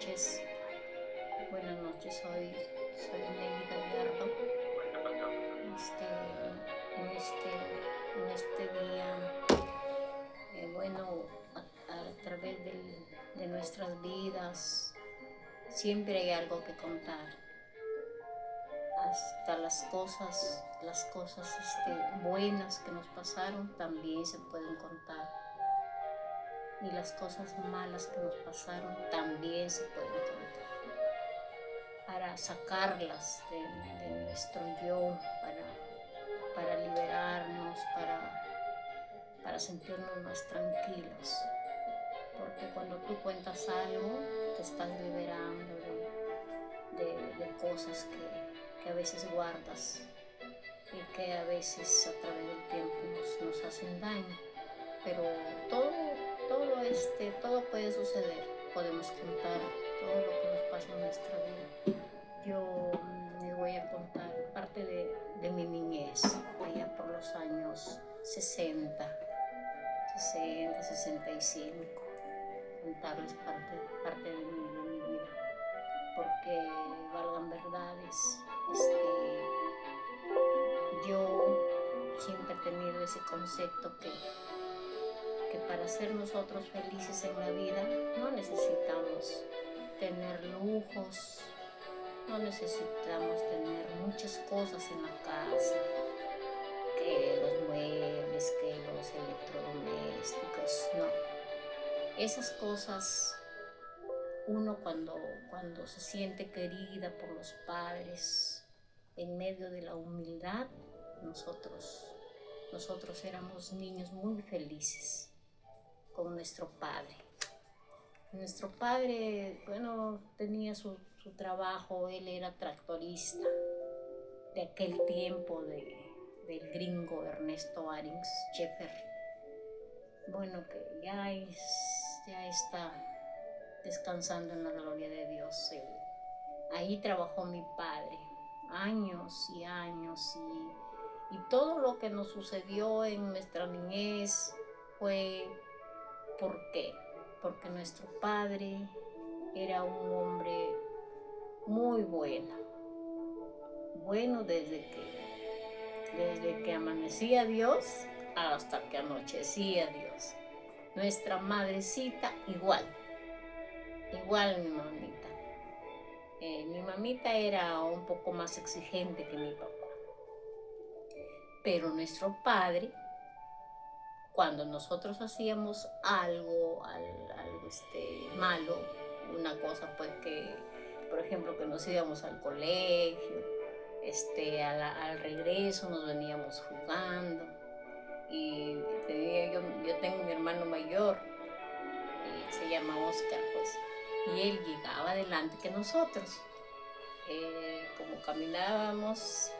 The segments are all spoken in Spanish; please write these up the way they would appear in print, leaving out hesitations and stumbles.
noches. Buenas noches, soy Nelly Gallardo. Este, en este día, a través de nuestras vidas, siempre hay algo que contar. Hasta las cosas buenas que nos pasaron también se pueden contar. Y las cosas malas que nos pasaron también se pueden contar. Para sacarlas de nuestro yo, para liberarnos, para sentirnos más tranquilos. Porque cuando tú cuentas algo, te estás liberando de cosas que a veces guardas y que a veces a través del tiempo nos hacen daño. Pero todo puede suceder. Podemos contar todo lo que nos pasa en nuestra vida. Yo les voy a contar parte de mi niñez, allá por los años 65. Contarles parte de mi vida, porque valgan verdades, yo siempre he tenido ese concepto que para ser nosotros felices en la vida no necesitamos tener lujos, no necesitamos tener muchas cosas en la casa, que los muebles, que los electrodomésticos, no. Esas cosas, uno cuando se siente querida por los padres, en medio de la humildad, nosotros éramos niños muy felices con nuestro padre. Nuestro padre, tenía su trabajo, él era tractorista de aquel tiempo del gringo Ernesto Arins Scheffer. Que ya está descansando en la gloria de Dios. Ahí trabajó mi padre años y años, y todo lo que nos sucedió en nuestra niñez fue ¿por qué? Porque nuestro padre era un hombre muy bueno desde que amanecía Dios hasta que anochecía Dios. Nuestra madrecita igual mi mamita. Mi mamita era un poco más exigente que mi papá, pero nuestro padre, cuando nosotros hacíamos algo malo, una cosa pues que, por ejemplo, que nos íbamos al colegio, al regreso nos veníamos jugando, y yo tengo mi hermano mayor, se llama Oscar, pues, y él llegaba adelante que nosotros. Como caminábamos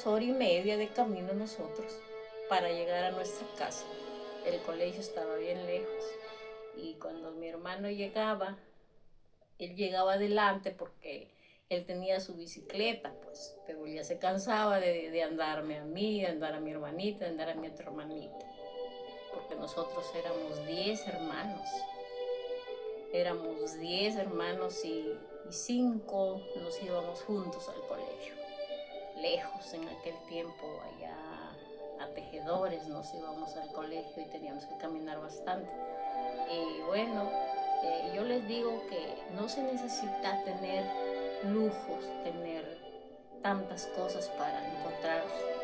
hora y media de camino nosotros para llegar a nuestra casa. El colegio estaba bien lejos, y cuando mi hermano llegaba, él llegaba adelante porque él tenía su bicicleta, pues, pero ya se cansaba de andarme a mí, de andar a mi hermanita, de andar a mi otra hermanita, porque nosotros éramos 10 hermanos. Y 5 nos íbamos juntos al colegio. Lejos en aquel tiempo, allá a Tejedores nos íbamos al colegio y teníamos que caminar bastante. Y yo les digo que no se necesita tener lujos, tener tantas cosas para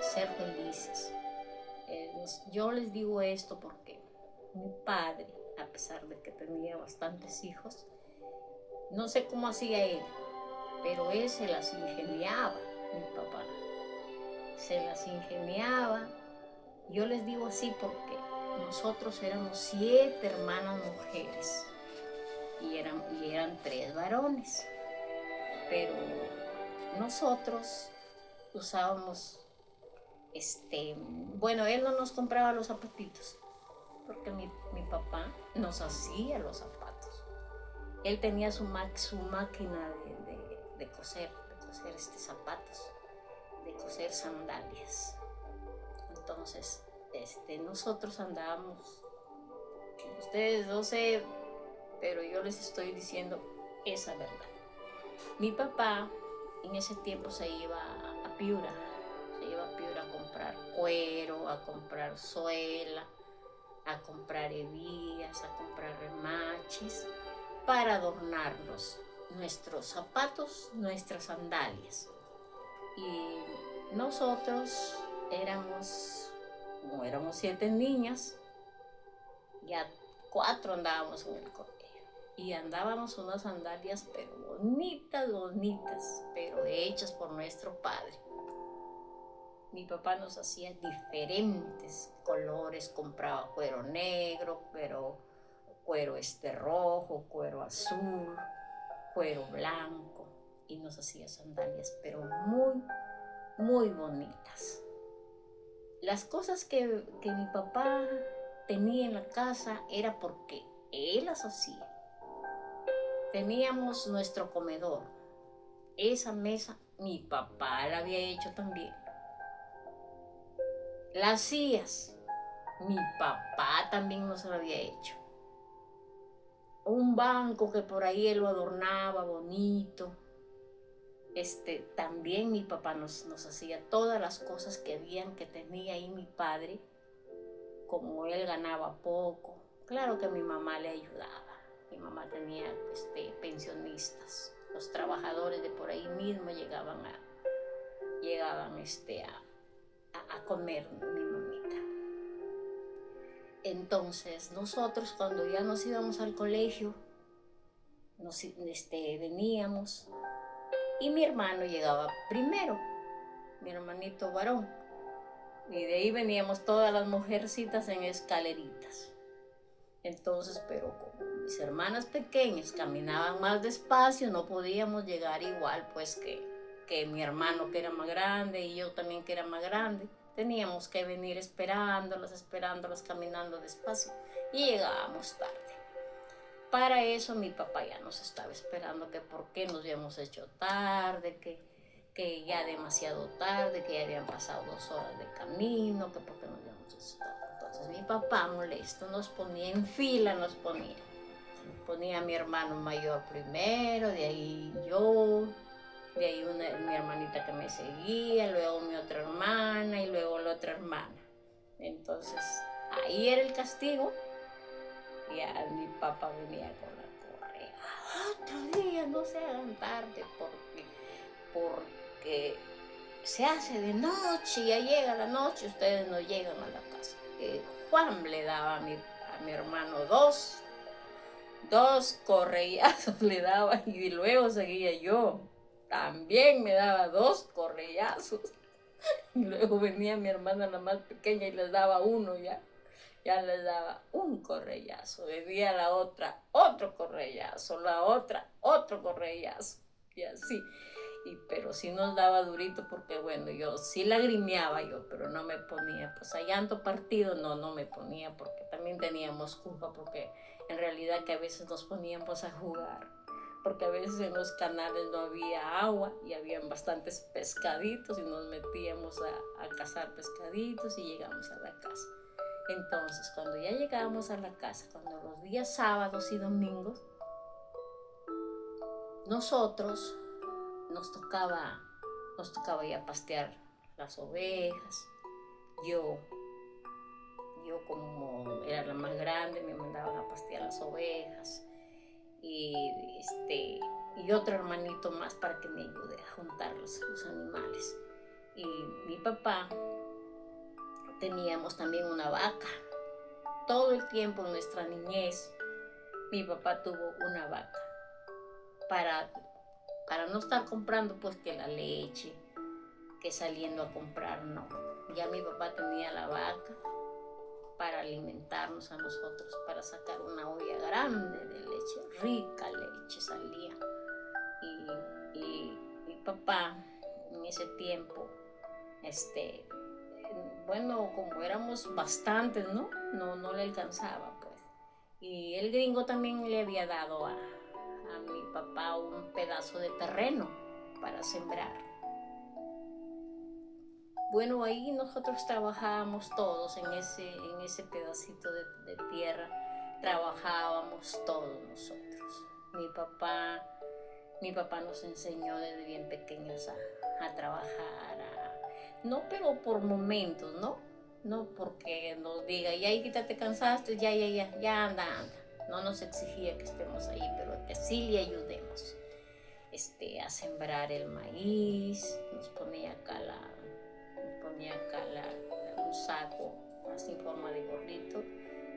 ser felices. Yo les digo esto porque mi padre, a pesar de que tenía bastantes hijos, no sé cómo hacía él, pero él se las ingeniaba, mi papá. Se las ingeniaba. Yo les digo así porque nosotros éramos 7 hermanas mujeres y eran 3 varones. Pero nosotros usábamos, él no nos compraba los zapatitos, porque mi papá nos hacía los zapatos. Él tenía su máquina de coser zapatos, de coser sandalias. Entonces, nosotros andábamos, ustedes no sé pero yo les estoy diciendo esa verdad. Mi papá en ese tiempo se iba a Piura, a comprar cuero, a comprar suela, a comprar hebillas, a comprar remaches para adornarnos nuestros zapatos, nuestras sandalias. Y nosotros como éramos 7 niñas, ya 4 andábamos en el colegio. Y andábamos unas sandalias, pero bonitas, bonitas, pero hechas por nuestro padre. Mi papá nos hacía diferentes colores, compraba cuero negro, cuero rojo, cuero azul, cuero blanco, y nos hacía sandalias, pero muy, muy bonitas. Las cosas que mi papá tenía en la casa era porque él las hacía. Teníamos nuestro comedor. Esa mesa mi papá la había hecho también. Las sillas, mi papá también nos la había hecho. Un banco que por ahí él lo adornaba bonito. También mi papá nos hacía todas las cosas que tenía ahí mi padre. Como él ganaba poco, claro que mi mamá le ayudaba. Mi mamá tenía pensionistas. Los trabajadores de por ahí mismo llegaban a comer mi mamita. Entonces nosotros cuando ya nos íbamos al colegio, veníamos y mi hermano llegaba primero, mi hermanito varón, y de ahí veníamos todas las mujercitas en escaleritas. Entonces, pero como mis hermanas pequeñas caminaban más despacio, no podíamos llegar igual pues que mi hermano que era más grande y yo también que era más grande. Teníamos que venir esperándolas caminando despacio, y llegábamos tarde. Para eso mi papá ya nos estaba esperando, que por qué nos habíamos hecho tarde, que ya demasiado tarde, que ya habían pasado 2 horas de camino, que por qué nos habíamos hecho tarde. Entonces mi papá molesto nos ponía en fila, ponía a mi hermano mayor primero, de ahí yo, de ahí mi hermanita que me seguía, luego mi otra hermana y luego la otra hermana. Entonces ahí era el castigo. Ya mi papá venía con la correa. Otro día no se hagan tarde porque se hace de noche, ya llega la noche, ustedes no llegan a la casa. Juan le daba a mi hermano dos correazos le daba, y luego seguía yo. También me daba 2 correazos. Y luego venía mi hermana la más pequeña y les daba uno ya les daba un correllazo. Venía la otra, otro correllazo, la otra, otro correllazo, y así. Pero sí nos daba durito porque, bueno, yo sí lagrimeaba yo, pero no me ponía, pues a llanto partido no me ponía, porque también teníamos culpa, porque en realidad que a veces nos poníamos a jugar, porque a veces en los canales no había agua y habían bastantes pescaditos y nos metíamos a cazar pescaditos y llegamos a la casa. Entonces, cuando ya llegábamos a la casa, cuando los días sábados y domingos, nosotros nos tocaba ya pastear las ovejas. Yo como era la más grande, me mandaban a pastear las ovejas, y otro hermanito más para que me ayude a juntar los animales. Y mi papá teníamos también una vaca. Todo el tiempo en nuestra niñez, mi papá tuvo una vaca para no estar comprando pues que la leche, que saliendo a comprar, no. Ya mi papá tenía la vaca para alimentarnos a nosotros, para sacar una olla grande de leche, rica leche salía. Y mi papá en ese tiempo, bueno, como éramos bastantes, no le alcanzaba pues. Y el gringo también le había dado a mi papá un pedazo de terreno para sembrar. Bueno, ahí nosotros trabajábamos todos en ese pedacito de tierra. trabajábamos todos nosotros. Mi papá, mi papá nos enseñó desde bien pequeños a trabajar, no, pero por momentos, ¿no? No porque nos diga, ya hijita, te cansaste, ya anda, anda. No nos exigía que estemos ahí, pero que sí le ayudemos a sembrar el maíz. Nos ponía acá un saco así en forma de gorrito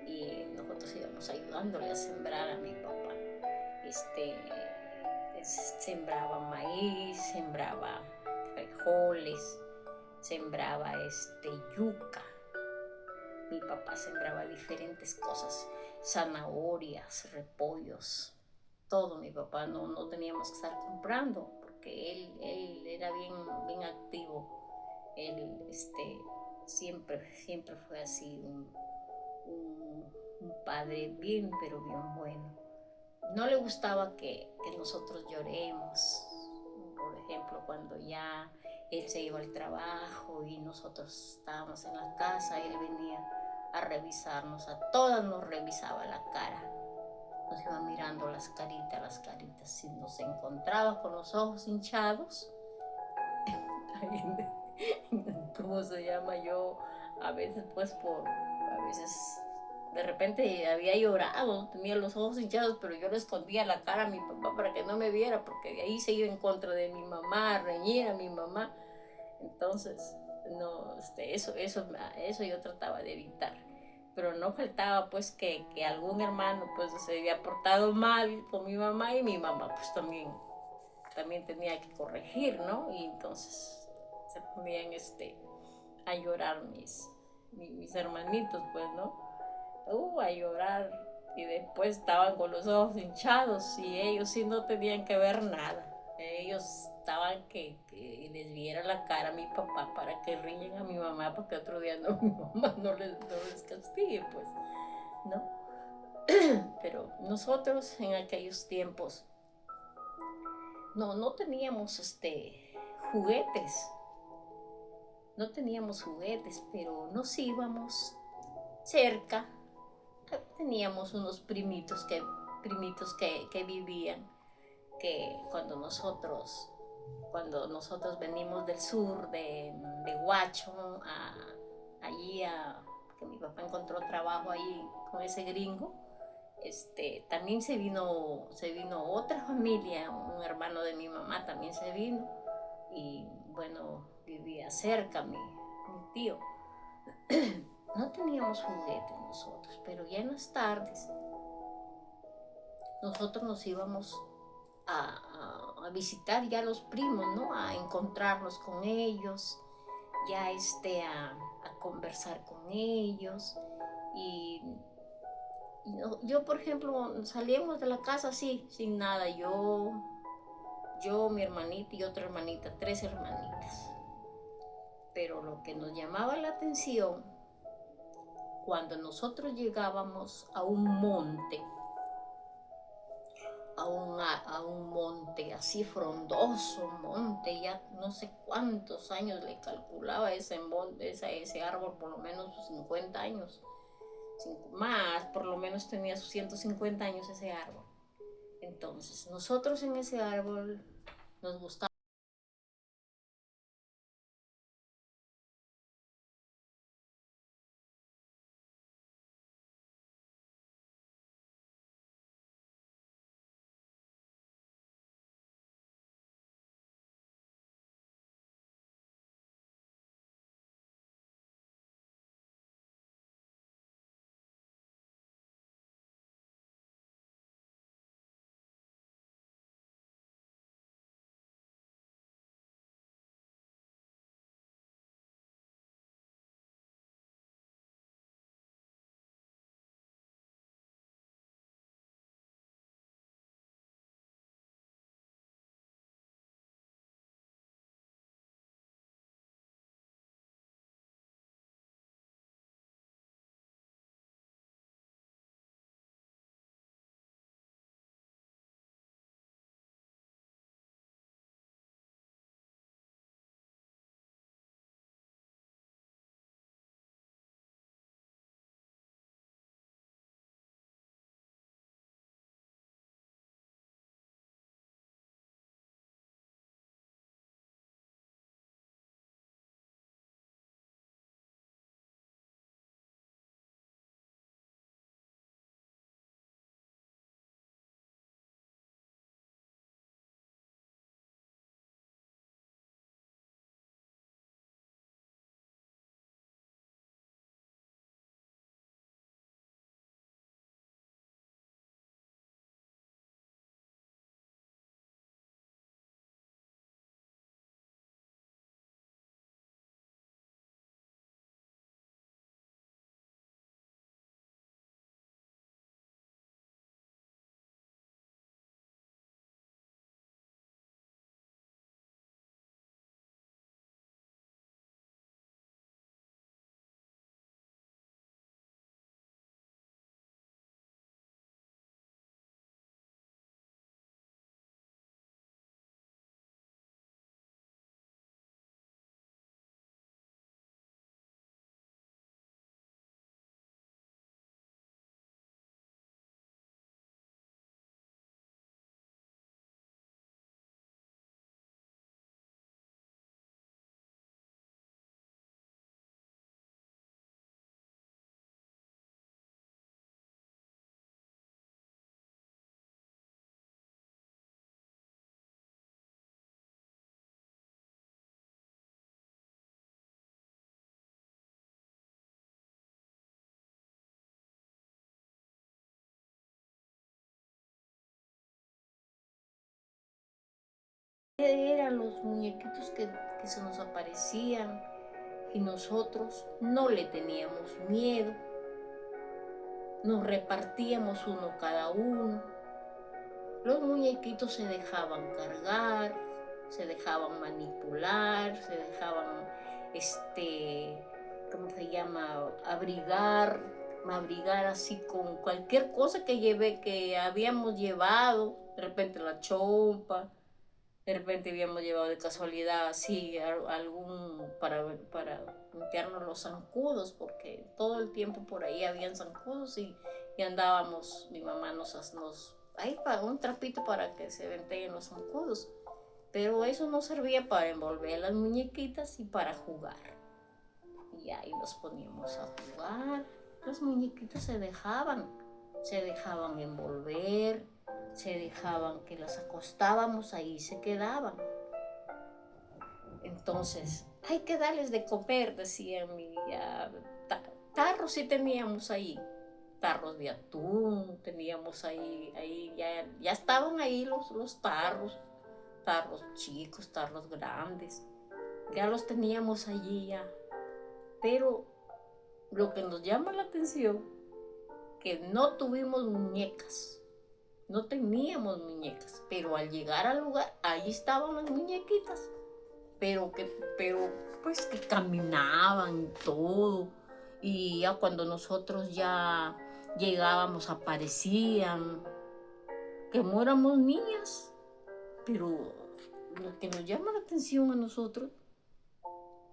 y nosotros íbamos ayudándole a sembrar a mi papá. Sembraba maíz, sembraba frijoles, sembraba yuca. Mi papá sembraba diferentes cosas, zanahorias, repollos, todo. Mi papá no teníamos que estar comprando porque él era bien activo. Él siempre fue así un padre bien, pero bien bueno. No le gustaba que nosotros lloremos. Por ejemplo, cuando ya él se iba al trabajo y nosotros estábamos en la casa, él venía a revisarnos, a todas nos revisaba la cara. Nos iba mirando las caritas. Si nos encontraba con los ojos hinchados, ¿cómo se llama? Yo a veces de repente había llorado, tenía los ojos hinchados, pero yo le escondía la cara a mi papá para que no me viera, porque de ahí se iba en contra de mi mamá, a reñir a mi mamá. Entonces, no, eso yo trataba de evitar. Pero no faltaba pues que algún hermano pues se había portado mal con mi mamá y mi mamá pues también tenía que corregir, ¿no? Y entonces se ponían a llorar mis hermanitos, pues, ¿no? A llorar, y después estaban con los ojos hinchados y ellos sí no tenían que ver nada. Ellos estaban que les viera la cara a mi papá para que ríen a mi mamá, para que otro día mi mamá no les castigue, pues, ¿no? Pero nosotros en aquellos tiempos no teníamos juguetes. No teníamos juguetes, pero nos íbamos cerca. Teníamos unos primitos que vivían, que cuando nosotros venimos del sur de Huacho, allí que mi papá encontró trabajo ahí con ese gringo. También se vino otra familia, un hermano de mi mamá también se vino, y bueno, vivía cerca mi tío. No teníamos juguetes nosotros, pero ya en las tardes nosotros nos íbamos a visitar ya a los primos, ¿no? A encontrarnos con ellos, ya a conversar con ellos. Y yo, por ejemplo, salíamos de la casa así, sin nada. Yo, mi hermanita y otra hermanita, 3 hermanitas. Pero lo que nos llamaba la atención, cuando nosotros llegábamos a un monte, a un monte así frondoso, monte, ya no sé cuántos años le calculaba ese monte, ese árbol, por lo menos sus 50 años, más, por lo menos tenía sus 150 años ese árbol. Entonces, nosotros en ese árbol nos gustaba Eran los muñequitos que se nos aparecían y nosotros no le teníamos miedo. Nos repartíamos uno cada uno. Los muñequitos se dejaban cargar, se dejaban manipular, se dejaban, ¿cómo se llama? Abrigar así con cualquier cosa que habíamos llevado, de repente la chompa, de repente habíamos llevado de casualidad así algún para limpiarnos los zancudos, porque todo el tiempo por ahí habían zancudos y andábamos, mi mamá nos ahí pagó un trapito para que se venteen los zancudos, pero eso no servía para envolver las muñequitas y para jugar. Y ahí nos poníamos a jugar. Las muñequitas se dejaban envolver, se dejaban que las acostábamos, ahí se quedaban. Entonces, hay que darles de comer, decía mi tarros sí teníamos ahí, tarros de atún, teníamos ahí ya estaban ahí los tarros chicos, tarros grandes, ya los teníamos allí ya. Pero lo que nos llama la atención, que no tuvimos muñecas, no teníamos muñecas, pero al llegar al lugar, ahí estaban las muñequitas, pero pues que caminaban y todo, y ya cuando nosotros ya llegábamos aparecían, que no éramos niñas, pero lo que nos llama la atención a nosotros,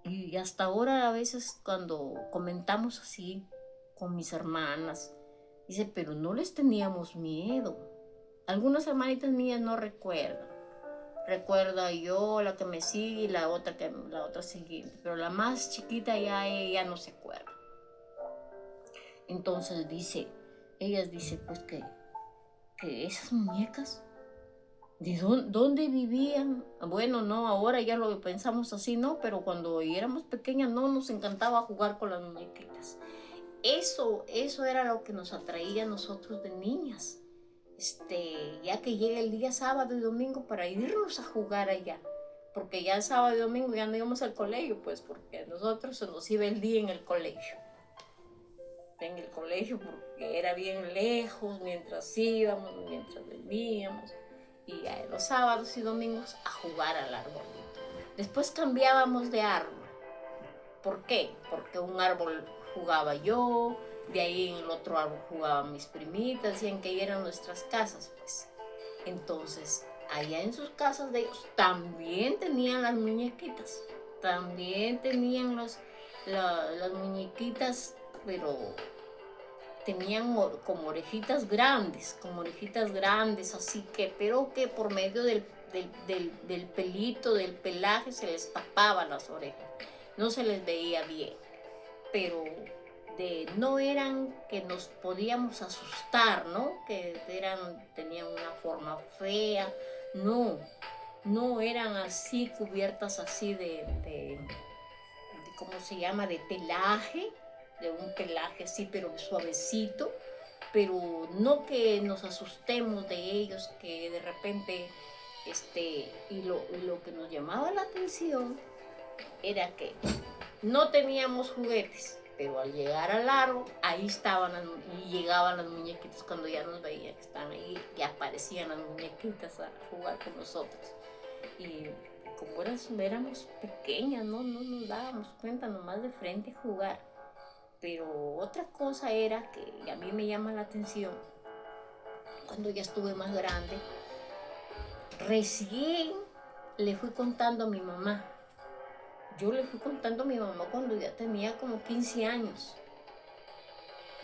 y hasta ahora a veces cuando comentamos así con mis hermanas, dice, pero no les teníamos miedo. Algunas hermanitas mías no recuerdan. Recuerda yo, la que me sigue y la otra siguiente. Pero la más chiquita ya no se acuerda. Entonces ellas dicen pues que esas muñecas, ¿de dónde vivían? Bueno, no, ahora ya lo pensamos así, ¿no? Pero cuando éramos pequeñas no nos encantaba jugar con las muñequitas. Eso era lo que nos atraía a nosotros de niñas. Ya que llega el día sábado y domingo para irnos a jugar allá, porque ya el sábado y domingo ya no íbamos al colegio, pues porque a nosotros se nos iba el día en el colegio, porque era bien lejos, mientras íbamos, mientras veníamos, y los sábados y domingos a jugar al arbolito. Después cambiábamos de árbol. ¿Por qué? Porque un árbol jugaba yo, de ahí en el otro árbol jugaban mis primitas, decían que ahí eran nuestras casas, pues. Entonces, allá en sus casas de ellos también tenían las muñequitas, también tenían las muñequitas, pero tenían como orejitas grandes, así que, pero que por medio del pelito, del pelaje, se les tapaban las orejas, no se les veía bien, pero no eran que nos podíamos asustar, ¿no? Que tenían una forma fea, no eran así, cubiertas así de ¿cómo se llama? De pelaje, de un pelaje así, pero suavecito, pero no que nos asustemos de ellos, que de repente, y lo que nos llamaba la atención era que no teníamos juguetes, pero al llegar al árbol, ahí estaban y llegaban las muñequitas cuando ya nos veían que estaban ahí, y aparecían las muñequitas a jugar con nosotros. Y como éramos pequeñas, no nos dábamos cuenta, nomás de frente jugar. Pero otra cosa era que a mí me llama la atención, cuando ya estuve más grande, recién le fui contando a mi mamá. Yo le fui contando a mi mamá cuando ya tenía como 15 años.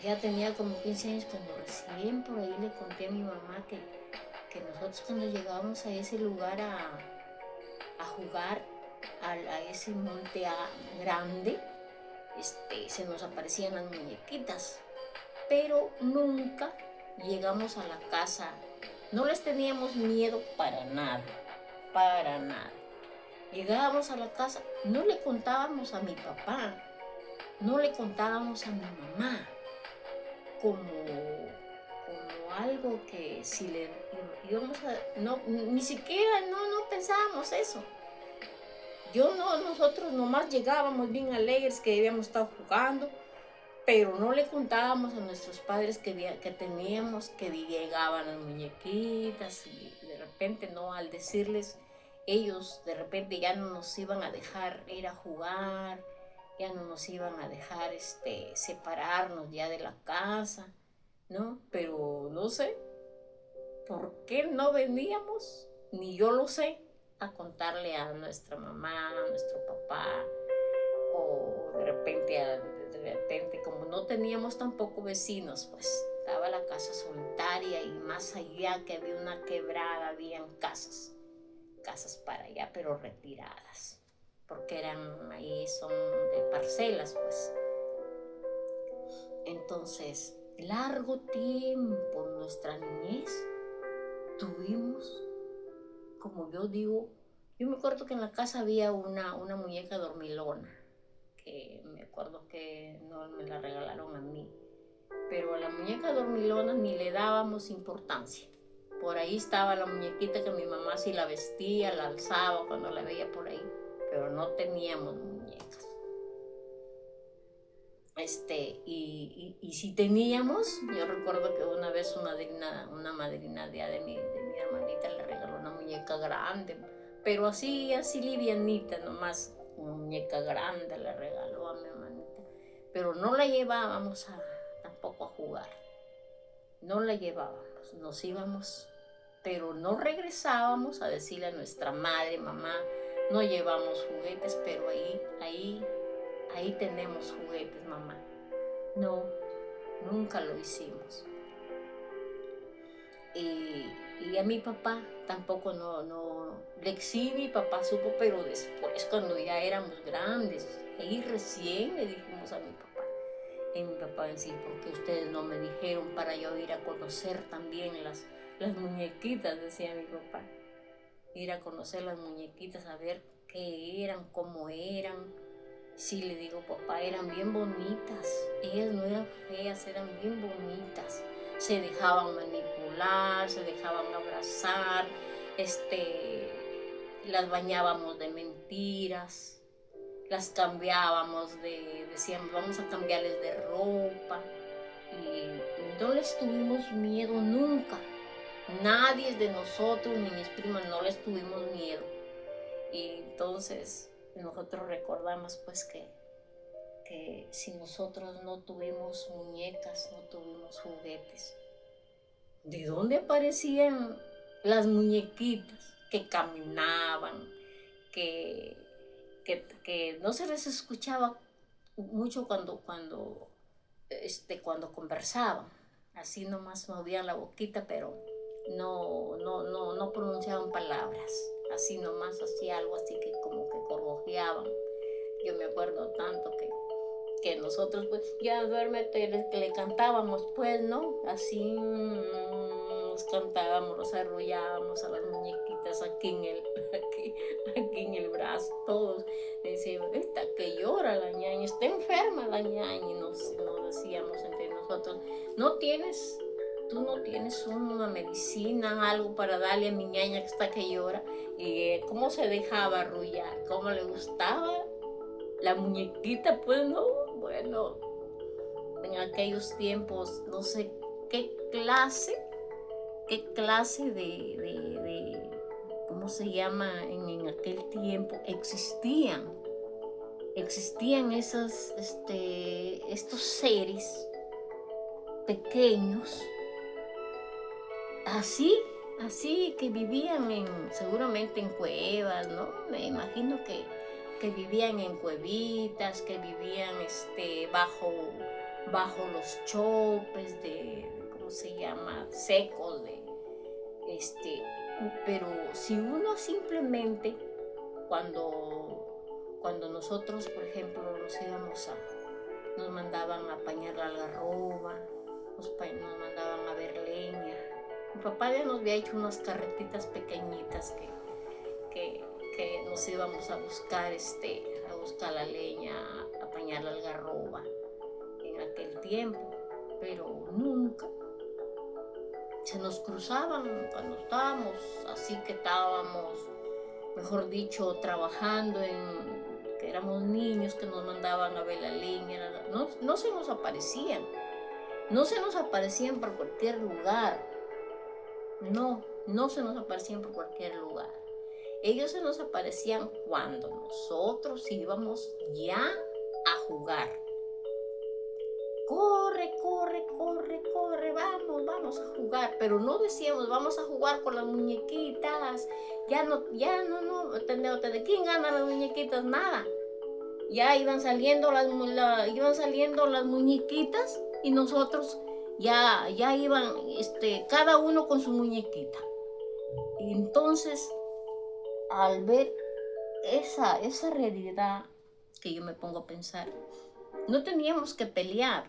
Ya tenía como 15 años cuando recién por ahí le conté a mi mamá que nosotros cuando llegábamos a ese lugar a jugar, a ese monte grande, se nos aparecían las muñequitas. Pero nunca llegamos a la casa. No les teníamos miedo para nada. Llegábamos a la casa, no le contábamos a mi papá, no le contábamos a mi mamá, como algo que si le íbamos a, no, ni siquiera no pensábamos eso. Nosotros nomás llegábamos bien alegres que habíamos estado jugando, pero no le contábamos a nuestros padres que teníamos, que llegaban las muñequitas y de repente, no, al decirles, ellos de repente ya no nos iban a dejar ir a jugar, ya no nos iban a dejar separarnos ya de la casa, ¿no? Pero no sé por qué no veníamos, ni yo lo sé, a contarle a nuestra mamá, a nuestro papá, o de repente, como no teníamos tampoco vecinos, pues estaba la casa solitaria y más allá que había una quebrada, habían casas para allá, pero retiradas, porque ahí son de parcelas, pues. Entonces, largo tiempo en nuestra niñez tuvimos, como yo digo, yo me acuerdo que en la casa había una muñeca dormilona, que me acuerdo que no me la regalaron a mí, pero a la muñeca dormilona ni le dábamos importancia. Por ahí estaba la muñequita que mi mamá sí la vestía, la alzaba cuando la veía por ahí, pero no teníamos muñecas. Y si teníamos, yo recuerdo que una vez una madrina de mi hermanita le regaló una muñeca grande, pero así livianita nomás, una muñeca grande le regaló a mi hermanita, pero no la llevábamos tampoco a jugar, no la llevábamos, nos íbamos, pero no regresábamos a decirle a nuestra madre, mamá, no llevamos juguetes, pero ahí tenemos juguetes, mamá. No, nunca lo hicimos. Y a mi papá tampoco sí, mi papá supo, pero después, cuando ya éramos grandes, ahí recién le dijimos a mi papá. Y mi papá decía, ¿por qué ustedes no me dijeron para yo ir a conocer también las muñequitas? Decía mi papá. Ir a conocer las muñequitas, a ver qué eran, cómo eran. Sí, le digo, papá, eran bien bonitas. Ellas no eran feas, eran bien bonitas. Se dejaban manipular, se dejaban abrazar, las bañábamos de mentiras, las cambiábamos decíamos, vamos a cambiarles de ropa. Y no les tuvimos miedo nunca. Nadie de nosotros, ni mis primas, no les tuvimos miedo. Y entonces nosotros recordamos pues que si nosotros no tuvimos muñecas, no tuvimos juguetes, ¿de dónde aparecían las muñequitas que caminaban, que no se les escuchaba mucho cuando conversaban? Así nomás movían la boquita, pero no pronunciaban palabras, así nomás hacía algo así que como que gorgojeaban. Yo me acuerdo tanto que nosotros pues ya duérmete, le cantábamos pues, ¿no? Así nos cantábamos, nos arrullábamos a las muñequitas aquí en el brazo, todos decíamos, esta que llora la ñaña, está enferma la ñaña, y nos decíamos entre nosotros, tú no tienes una medicina, algo para darle a mi ñaña que está que llora. Y cómo se dejaba arrullar, cómo le gustaba la muñequita, pues, ¿no? Bueno, en aquellos tiempos, no sé qué clase de ¿cómo se llama? En aquel tiempo existían estos seres pequeños, así que vivían seguramente en cuevas, ¿no? Me imagino que vivían en cuevitas, que vivían bajo los chopes ¿cómo se llama? Secos pero si uno simplemente cuando nosotros, por ejemplo, nos mandaban a apañar la algarroba, nos mandaban a ver leña. Mi papá ya nos había hecho unas carretitas pequeñitas que nos íbamos a buscar la leña, a apañar la algarroba en aquel tiempo, pero se nos cruzaban cuando estábamos, así que estábamos, mejor dicho, trabajando que éramos niños, que nos mandaban a ver la línea, no se nos aparecían, no se nos aparecían por cualquier lugar, no se nos aparecían por cualquier lugar. Ellos se nos aparecían cuando nosotros íbamos ya a jugar. Corre, corre, corre, corre, vamos a jugar. Pero no decíamos, vamos a jugar con las muñequitas. No, ¿de quién ganan las muñequitas? Nada. Ya iban saliendo las muñequitas y nosotros ya iban, cada uno con su muñequita. Y entonces, al ver esa realidad, que yo me pongo a pensar, no teníamos que pelear,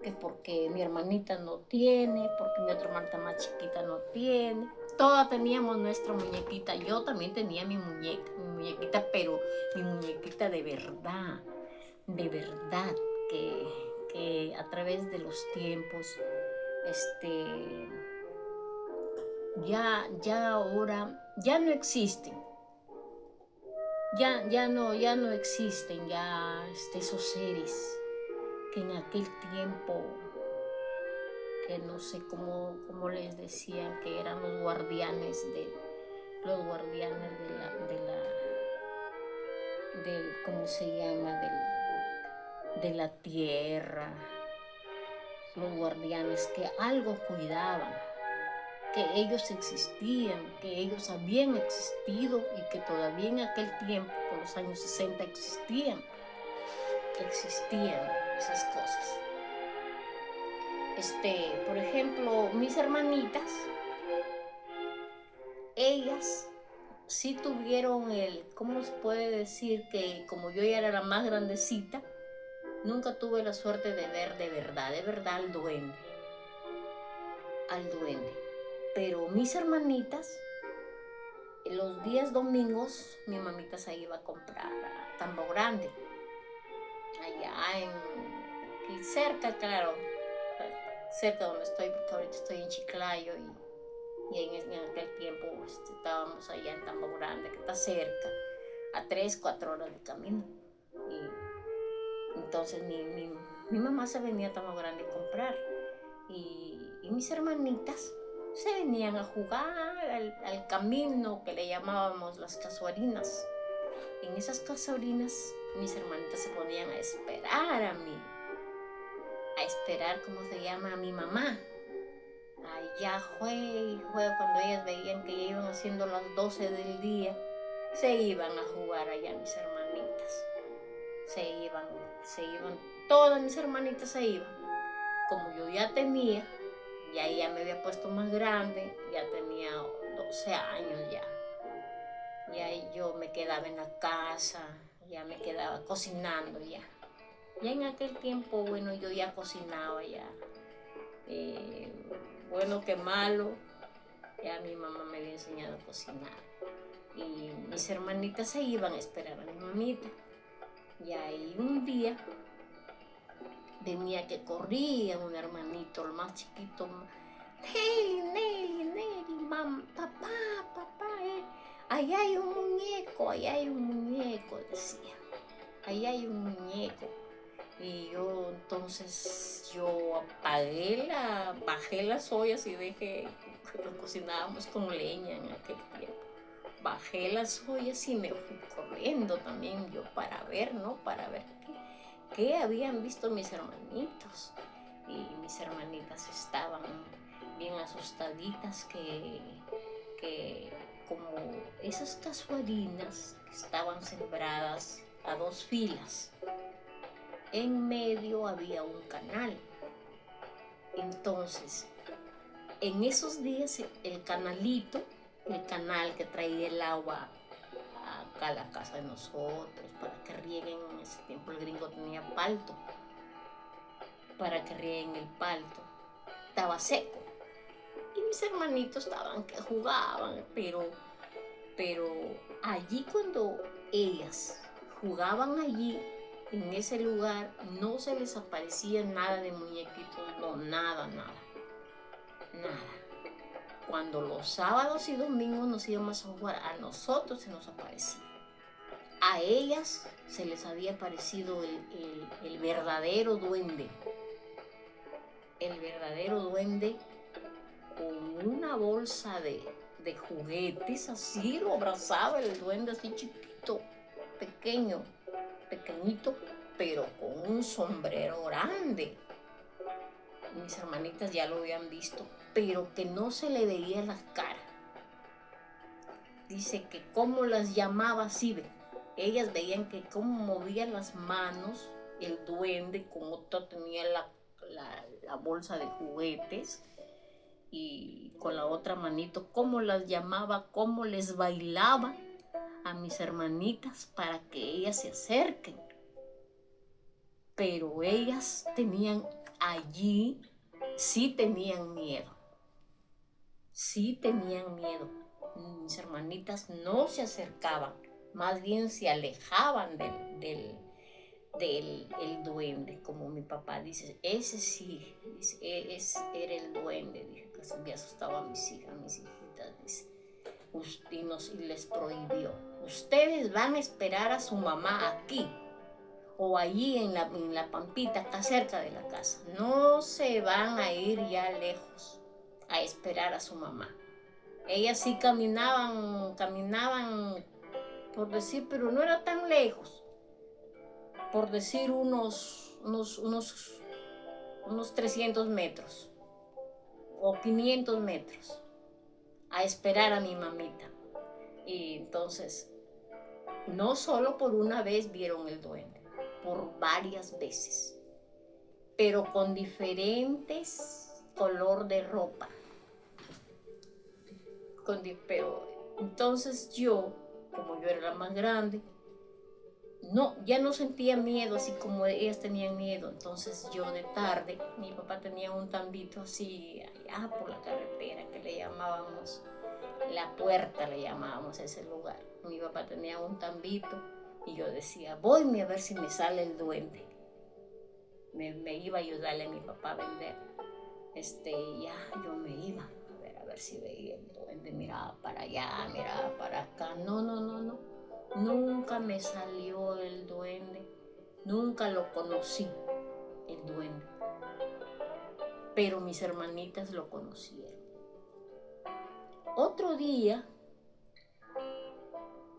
que porque mi hermanita no tiene, porque mi otra hermanita más chiquita no tiene. Todas teníamos nuestra muñequita. Yo también tenía mi muñequita, pero mi muñequita de verdad, que a través de los tiempos, ya ahora, ya no existen. Ya no existen esos seres que en aquel tiempo, que no sé cómo les decían, que eran los guardianes ¿cómo se llama? De la tierra, los guardianes que algo cuidaban, que ellos existían, que ellos habían existido y que todavía en aquel tiempo, por los años 60, existían esas cosas. Por ejemplo, mis hermanitas, ellas sí tuvieron ¿cómo se puede decir? Que como yo ya era la más grandecita, nunca tuve la suerte de ver de verdad al duende. Pero mis hermanitas, los días domingos, mi mamita se iba a comprar a Tambo Grande, allá aquí cerca, claro, cerca donde estoy, porque ahorita estoy en Chiclayo y en aquel tiempo estábamos allá en Tambo Grande, que está cerca, a 3-4 horas de camino. Y entonces mi mamá se venía a Tambo Grande a comprar y mis hermanitas se venían a jugar al camino que le llamábamos las casuarinas. En esas casuarinas mis hermanitas se ponían a esperar ¿cómo se llama? A mi mamá. Allá fue cuando ellas veían que ya iban haciendo las 12 del día, se iban a jugar allá mis hermanitas. Se iban, todas mis hermanitas se iban. Como yo ya me había puesto más grande, ya tenía 12 años ya. Ya yo me quedaba en la casa, ya me quedaba cocinando ya. Ya en aquel tiempo, bueno, yo ya cocinaba ya. Bueno que malo, ya mi mamá me había enseñado a cocinar. Y mis hermanitas se iban a esperar a mi mamita. Y ahí un día venía que corría un hermanito, el más chiquito. Nelly, mamá, papá, allá hay un muñeco, decía. Allá hay un muñeco. Y yo entonces bajé las ollas y dejé, cocinábamos con leña en aquel tiempo. Bajé las ollas y me fui corriendo también yo para ver qué habían visto mis hermanitos. Y mis hermanitas estaban bien asustaditas que como esas casuarinas estaban sembradas a 2 filas. En medio había un canal. Entonces, en esos días el canal que traía el agua acá a la casa de nosotros para que rieguen, en ese tiempo el gringo tenía palto, para que rieguen el palto, estaba seco. Y mis hermanitos estaban que jugaban, pero allí cuando ellas jugaban allí, en ese lugar, no se les aparecía nada de muñequitos, no, nada. cuando los sábados y domingos nos íbamos a jugar, a nosotros se nos aparecía. A ellas se les había aparecido el verdadero duende. El verdadero duende con una bolsa de juguetes, así lo abrazaba el duende, así chiquito, pequeñito, pero con un sombrero grande. Mis hermanitas ya lo habían visto, pero que no se le veía la cara. Dice que cómo las llamaba así, ¿ve? Ellas veían que cómo movía las manos el duende, como tenía la bolsa de juguetes, y con la otra manito cómo las llamaba, cómo les bailaba a mis hermanitas para que ellas se acerquen. Pero ellas tenían allí, sí tenían miedo. Mis hermanitas no se acercaban, más bien se alejaban del el duende, como mi papá dice, ese sí, era el duende, dije, que se había asustado a mis hijitas, dice, y les prohibió, ustedes van a esperar a su mamá aquí, o allí en la pampita, acá cerca de la casa, no se van a ir ya lejos a esperar a su mamá. Ellas sí caminaban, por decir, pero no era tan lejos, por decir unos 300 metros o 500 metros a esperar a mi mamita. Y entonces, no solo por una vez vieron el duende, por varias veces, pero con diferentes color de ropa. Pero entonces yo, como yo era la más grande, ya no sentía miedo así como ellas tenían miedo. Entonces yo de tarde, mi papá tenía un tambito así allá por la carretera que le llamábamos La Puerta, le llamábamos a ese lugar. Mi papá tenía un tambito y yo decía, voy a ver si me sale el duende. Me iba a ayudarle a mi papá a vender. Yo me iba a ver si veía el duende, miraba para allá, miraba para acá. No. Nunca me salió el duende, nunca lo conocí, el duende. Pero mis hermanitas lo conocieron. Otro día,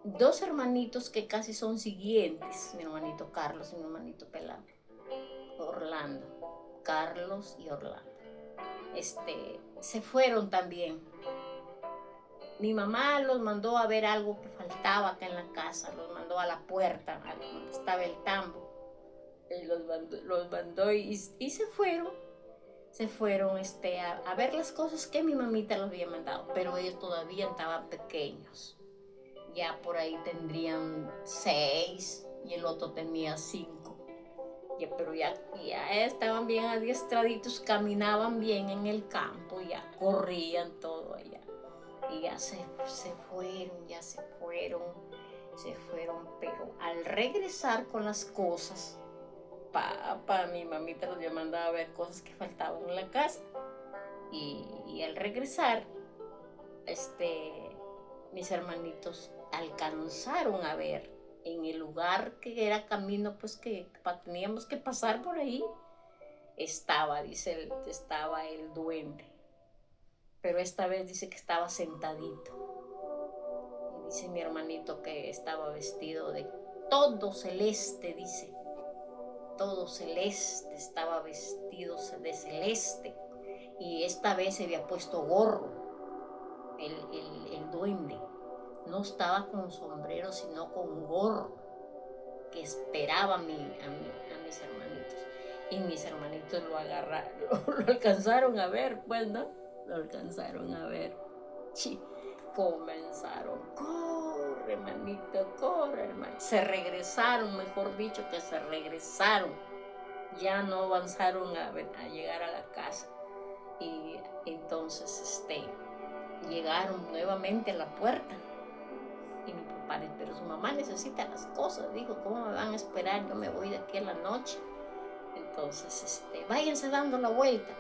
dos hermanitos que casi son siguientes, mi hermanito Carlos y mi hermanito Pelado, Orlando, Carlos y Orlando, se fueron también. Mi mamá los mandó a ver algo que faltaba acá en la casa, los mandó a la puerta, donde estaba el tambo, y los mandó y se fueron a ver las cosas que mi mamita los había mandado, pero ellos todavía estaban pequeños, ya por ahí tendrían 6 y el otro tenía 5, pero ya estaban bien adiestraditos, caminaban bien en el campo, ya corrían todo allá. Y ya se fueron, pero al regresar con las cosas, mi mamita los había mandado a ver cosas que faltaban en la casa, y al regresar, mis hermanitos alcanzaron a ver en el lugar que era camino, pues que teníamos que pasar por ahí, estaba el duende. Pero esta vez dice que estaba sentadito. Y dice mi hermanito que estaba vestido de todo celeste, dice. Todo celeste, estaba vestido de celeste. Y esta vez se había puesto gorro, el duende. No estaba con sombrero, sino con gorro, que esperaba a mis hermanitos. Y mis hermanitos lo agarraron, lo alcanzaron a ver, pues, ¿no? Lo alcanzaron a ver. Comenzaron, corre, hermanito, corre, hermano. Se regresaron, mejor dicho, que se regresaron. Ya no avanzaron a llegar a la casa. Y entonces llegaron nuevamente a la puerta. Y mi papá dijo, pero su mamá necesita las cosas. Dijo, ¿cómo me van a esperar? Yo me voy de aquí a la noche. Entonces, váyanse dando la vuelta.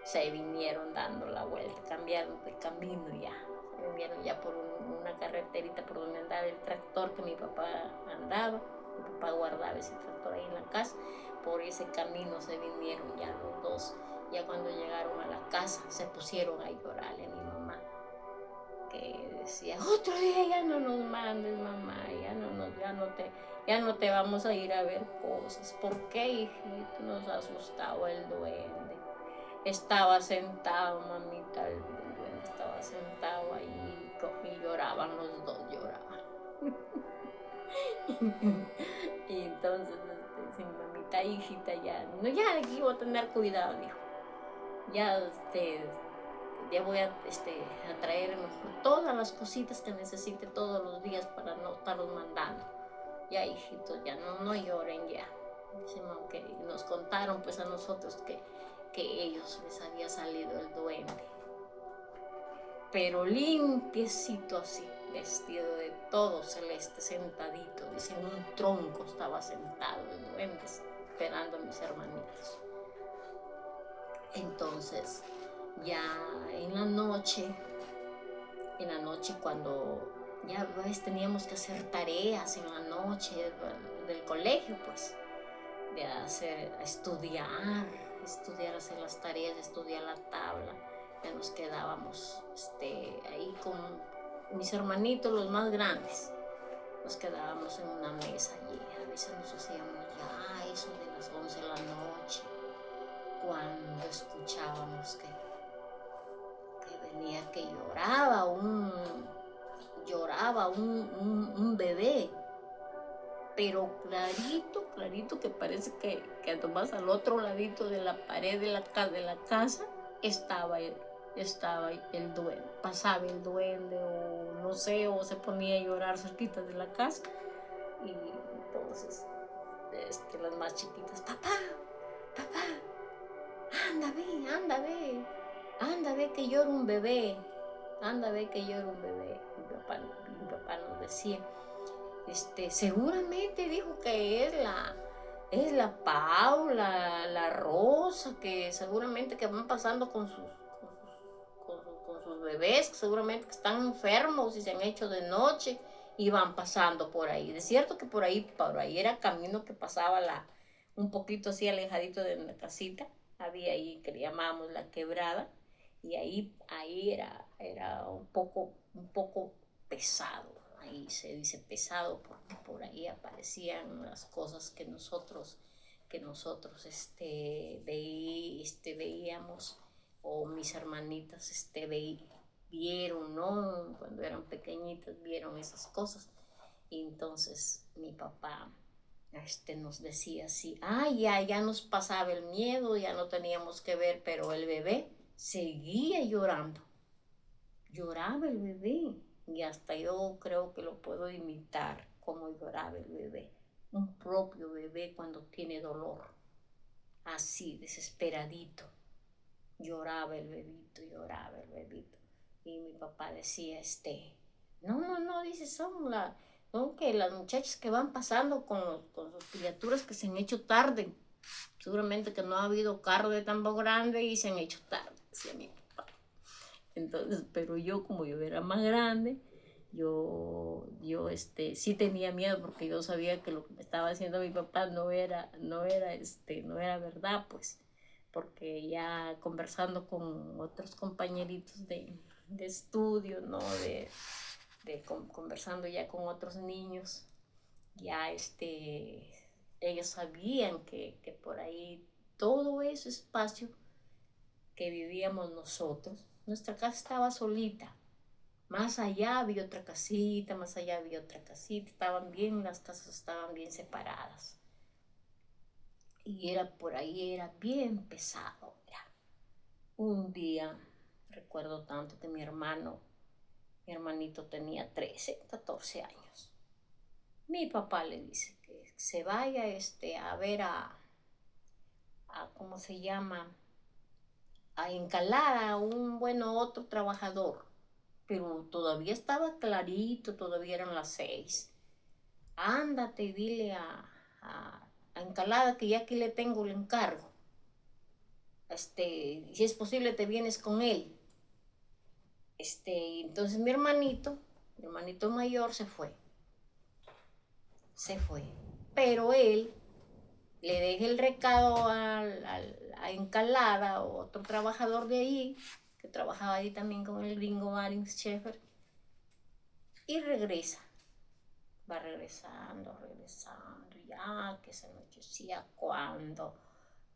se vinieron dando la vuelta, cambiaron de camino ya. Se vinieron ya por una carreterita por donde andaba el tractor que mi papá andaba. Mi papá guardaba ese tractor ahí en la casa. Por ese camino se vinieron ya los dos. Ya cuando llegaron a la casa se pusieron a llorarle a mi mamá, que decía, otro día ya no nos mandes, mamá, ya no te vamos a ir a ver cosas. ¿Por qué, hijito? Nos ha asustado el duende. Estaba sentado, mamita, el duende estaba sentado ahí y lloraban los dos, lloraban. Y entonces, sí, mamita, hijita, ya aquí voy a tener cuidado, dijo. Ya, ya voy a traer todas las cositas que necesite todos los días para no estarlos mandando. Ya, hijitos, ya no lloren ya. Que nos contaron pues a nosotros que ellos les había salido el duende. Pero limpiecito así, vestido de todo celeste, sentadito, dice, en un tronco estaba sentado el duende, esperando a mis hermanitos. Entonces, ya en la noche cuando ya teníamos que hacer tareas en la noche del colegio, pues, de estudiar, hacer las tareas, estudiar la tabla. Ya nos quedábamos ahí con mis hermanitos, los más grandes. Nos quedábamos en una mesa allí. A veces nos hacíamos ya eso de las 11 de la noche, cuando escuchábamos que venía, que lloraba un bebé, pero clarito, que parece que nomás al otro ladito de la pared de la casa estaba el duende. Pasaba el duende, o no sé, o se ponía a llorar cerquita de la casa. Y entonces las más chiquitas, papá, anda ve que llora un bebé, Mi papá nos decía, seguramente, dijo, que es la Paula, la Rosa, que seguramente que van pasando con sus bebés, que seguramente que están enfermos y se han hecho de noche y van pasando por ahí. De cierto que por ahí era camino que pasaba un poquito así alejadito de la casita. Había ahí que le llamábamos la quebrada, y ahí era un poco pesado. Ahí se dice pesado porque por ahí aparecían las cosas que nosotros veíamos, o mis hermanitas vieron, ¿no? Cuando eran pequeñitas vieron esas cosas. Y entonces mi papá nos decía así, ya nos pasaba el miedo, ya no teníamos que ver, pero el bebé seguía llorando. Lloraba el bebé, y hasta yo creo que lo puedo imitar, como lloraba el bebé, un propio bebé cuando tiene dolor, así desesperadito. Lloraba el bebito. Y mi papá decía, no, dice, son que las muchachas que van pasando con sus criaturas que se han hecho tarde. Seguramente que no ha habido carro de tambo grande y se han hecho tarde, decía mi papá. Entonces, pero yo, como yo era más grande, yo sí tenía miedo, porque yo sabía que lo que me estaba haciendo mi papá no era verdad, pues, porque ya conversando con otros compañeritos de estudio, ¿no? Conversando ya con otros niños, ya ellos sabían que por ahí todo ese espacio que vivíamos nosotros, nuestra casa estaba solita. Más allá había otra casita, las casas estaban bien separadas. Y por ahí era bien pesado. Un día, recuerdo tanto que mi hermanito tenía 13, 14 años. Mi papá le dice que se vaya a ver a ¿cómo se llama? A encalar a otro trabajador. Pero todavía estaba clarito, todavía eran las 6. Ándate y dile a Encalada que ya aquí le tengo el encargo. si es posible te vienes con él. Entonces mi hermanito mayor se fue. Pero él le deja el recado a Encalada, otro trabajador de ahí, que trabajaba ahí también con el gringo Marin Schaefer, y regresa. Va regresando, ya que se anochecía cuando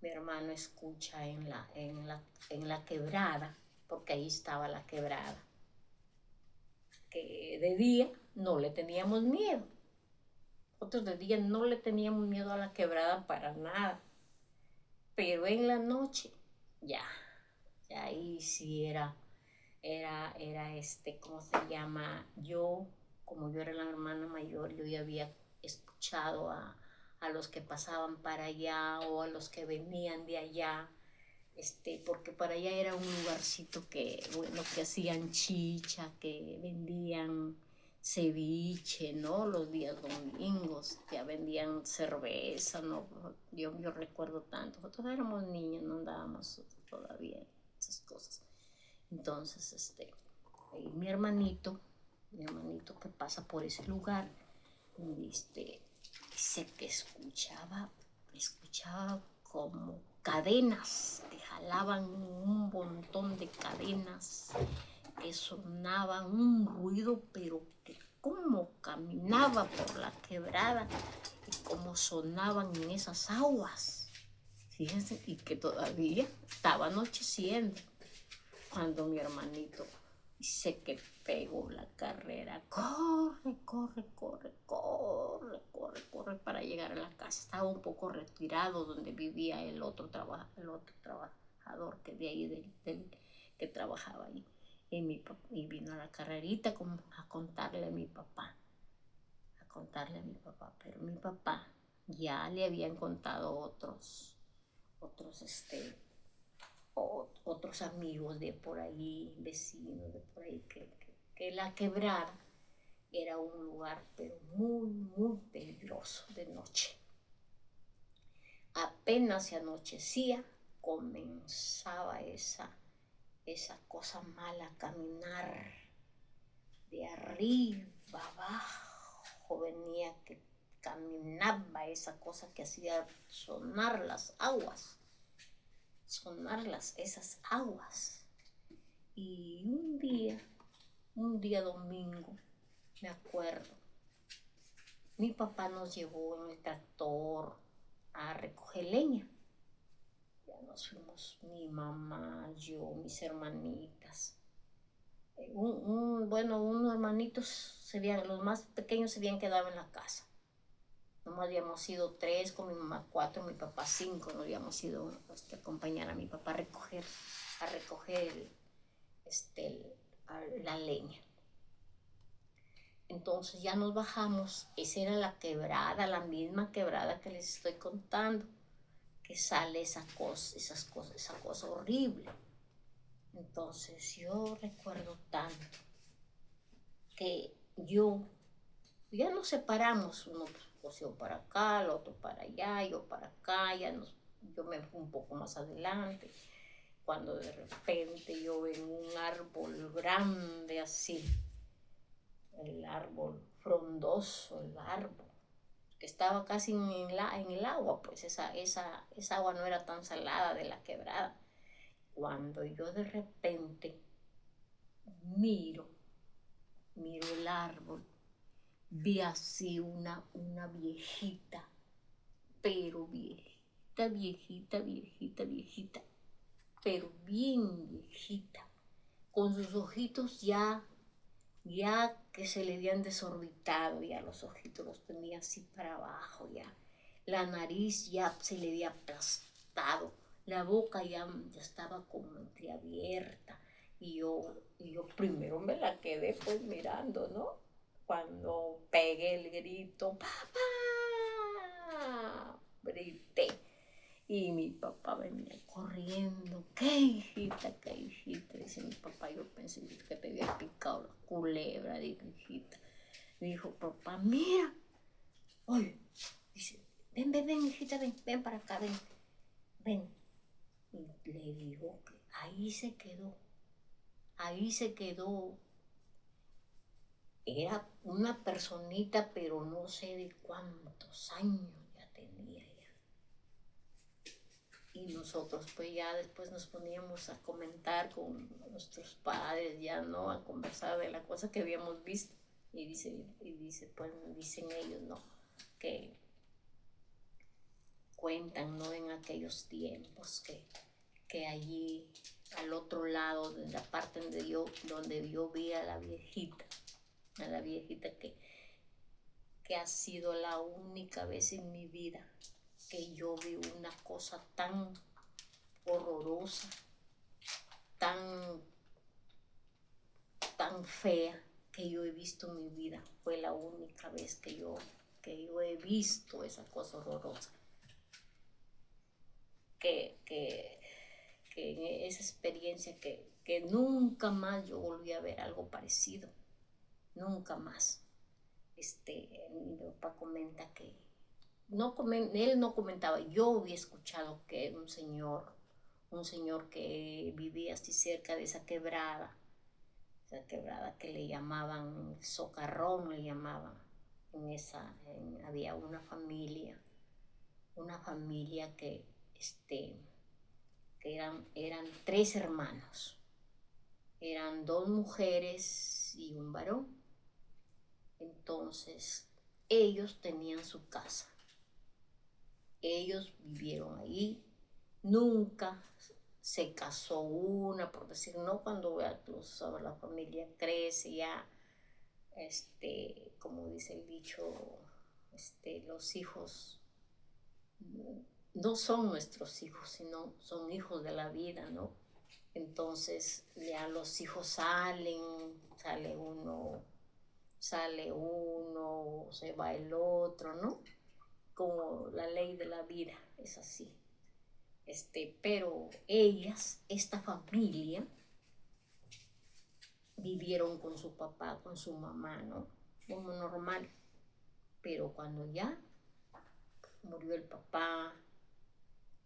mi hermano escucha en la quebrada, porque ahí estaba la quebrada, que de día no le teníamos miedo. Nosotros de día no le teníamos miedo a la quebrada para nada. Pero en la noche, ya ahí sí era ¿cómo se llama? Como yo era la hermana mayor, yo ya había escuchado a los que pasaban para allá o a los que venían de allá, porque para allá era un lugarcito que hacían chicha, que vendían ceviche, ¿no? Los días domingos, ya vendían cerveza, ¿no? Yo recuerdo tanto, nosotros éramos niños, no andábamos todavía esas cosas. Entonces, mi hermanito que pasa por ese lugar, dice que escuchaba como cadenas, que jalaban un montón de cadenas, que sonaban un ruido, pero que como caminaba por la quebrada y como sonaban en esas aguas. Fíjense, y que todavía estaba anocheciendo cuando mi hermanito dice que pegó la carrera, corre para llegar a la casa. Estaba un poco retirado donde vivía el otro trabajador que de ahí que trabajaba ahí. Y vino a la carrerita a contarle a mi papá, pero mi papá ya le habían contado otros amigos de por ahí, vecinos de por ahí, que la quebrada era un lugar pero muy, muy peligroso de noche. Apenas se anochecía, comenzaba esa cosa mala a caminar de arriba abajo, venía que caminaba esa cosa que hacía sonar esas aguas. Y un día domingo, me acuerdo, mi papá nos llevó en el tractor a recoger leña. Ya nos fuimos, mi mamá, yo, mis hermanitas. Unos hermanitos, los más pequeños se habían quedado en la casa. Nomás habíamos sido 3, con mi mamá 4, mi papá 5. No habíamos ido a acompañar a mi papá a recoger la leña. Entonces ya nos bajamos. Esa era la quebrada, la misma quebrada que les estoy contando, que sale esa cosa horrible. Entonces yo recuerdo tanto que ya nos separamos, uno cosió para acá, el otro para allá, yo para acá, yo me fui un poco más adelante, cuando de repente yo en un árbol grande así, el árbol frondoso, el árbol, que estaba casi en el agua, pues esa agua no era tan salada de la quebrada. Cuando yo de repente miro el árbol, vi así una viejita, pero viejita, pero bien viejita, con sus ojitos ya que se le habían desorbitado, ya los ojitos los tenía así para abajo, ya la nariz ya se le había aplastado, la boca ya estaba como entreabierta, y yo primero me la quedé pues mirando, ¿no? Cuando pegué el grito, ¡papá! Grité. Y mi papá venía corriendo. ¿Qué hijita? Dice mi papá, yo pensé que te había picado la culebra, dijo, hijita. Me dijo, papá, mira. Oye, dice, ven, hijita, ven para acá, ven. Y le digo que ahí se quedó. Era una personita, pero no sé de cuántos años ya tenía ya. Y nosotros pues ya después nos poníamos a comentar con nuestros padres, ya no, a conversar de la cosa que habíamos visto. Y dice, pues dicen ellos, ¿no? Que cuentan, ¿no? En aquellos tiempos que allí al otro lado, de la parte donde yo vi a la viejita que ha sido la única vez en mi vida que yo vi una cosa tan horrorosa, tan fea que yo he visto en mi vida. Fue la única vez que yo he visto esa cosa horrorosa. Que en esa experiencia que nunca más yo volví a ver algo parecido. Nunca más. Mi papá comenta que él no comentaba, yo había escuchado que un señor que vivía así cerca de esa quebrada que le llamaban Socarrón, le llamaban. Había una familia que eran 3 hermanos. Eran 2 mujeres y un varón. Entonces, ellos tenían su casa. Ellos vivieron ahí. Nunca se casó una, por decir, no, cuando la familia crece ya, como dice el dicho, los hijos no son nuestros hijos, sino son hijos de la vida, ¿no? Entonces ya los hijos sale uno, se va el otro, ¿no? Como la ley de la vida, es así. Pero esta familia, vivieron con su papá, con su mamá, ¿no? Como normal. Pero cuando ya murió el papá,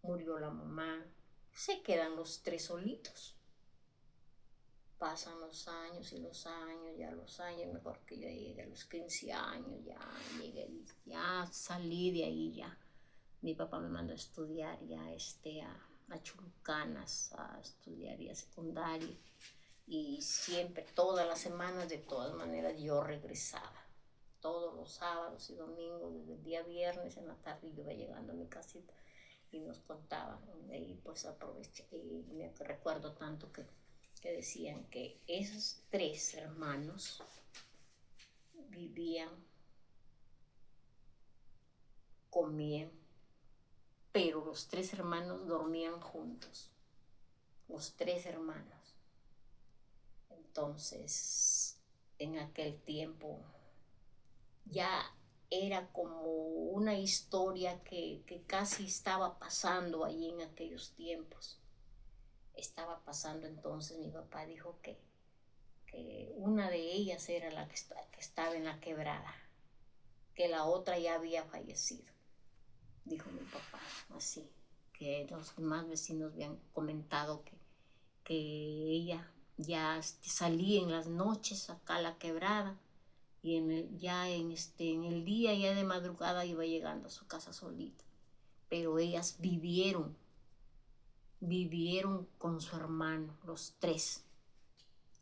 murió la mamá, se quedan los 3 solitos. Pasan los años y los años, mejor que yo llegué a los 15 años, ya salí de ahí ya. Mi papá me mandó a estudiar ya a Chulucanas, a estudiar ya secundaria. Y siempre, todas las semanas, de todas maneras, yo regresaba. Todos los sábados y domingos, desde el día viernes en la tarde, yo iba llegando a mi casita y nos contaban. Y ahí pues aproveché. Y me recuerdo tanto que decían que esos 3 hermanos vivían, comían, pero los 3 hermanos dormían juntos. Los 3 hermanos. Entonces, en aquel tiempo ya era como una historia que casi estaba pasando allí en aquellos tiempos. Estaba pasando. Entonces mi papá dijo que una de ellas era la que estaba en la quebrada, que la otra ya había fallecido, dijo mi papá, así, que los demás vecinos habían comentado que ella ya salía en las noches acá a la quebrada y en el día, ya de madrugada, iba llegando a su casa solita. Pero ellas vivieron con su hermano, los 3.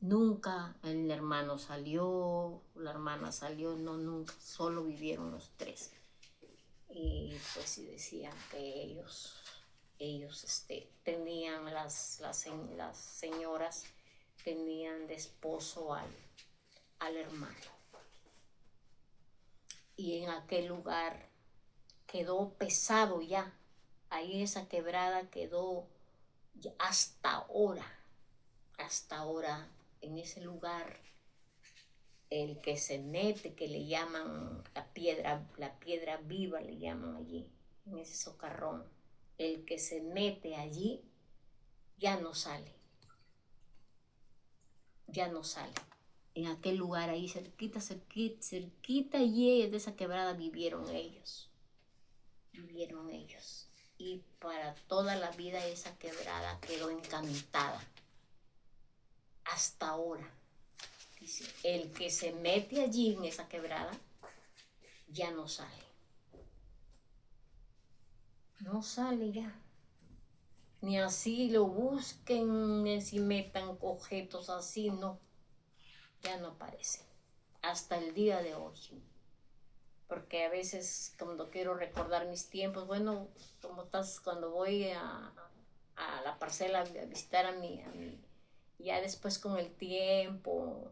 Nunca el hermano salió, la hermana salió, no, nunca, solo vivieron los 3. Y pues sí decían que ellos tenían, las señoras tenían de esposo al hermano. Y en aquel lugar quedó pesado ya. Ahí en esa quebrada quedó hasta ahora en ese lugar. El que se mete, que le llaman la piedra viva, le llaman allí, en ese socarrón. El que se mete allí ya no sale. En aquel lugar ahí cerquita allí de esa quebrada vivieron ellos. y para toda la vida esa quebrada quedó encantada. Hasta ahora. Dice, el que se mete allí en esa quebrada ya no sale. No sale ya. Ni así lo busquen, ni si metan objetos así, no. Ya no aparece. Hasta el día de hoy. Porque a veces cuando quiero recordar mis tiempos, bueno, como estás cuando voy a la parcela a visitar a mi, ya después con el tiempo,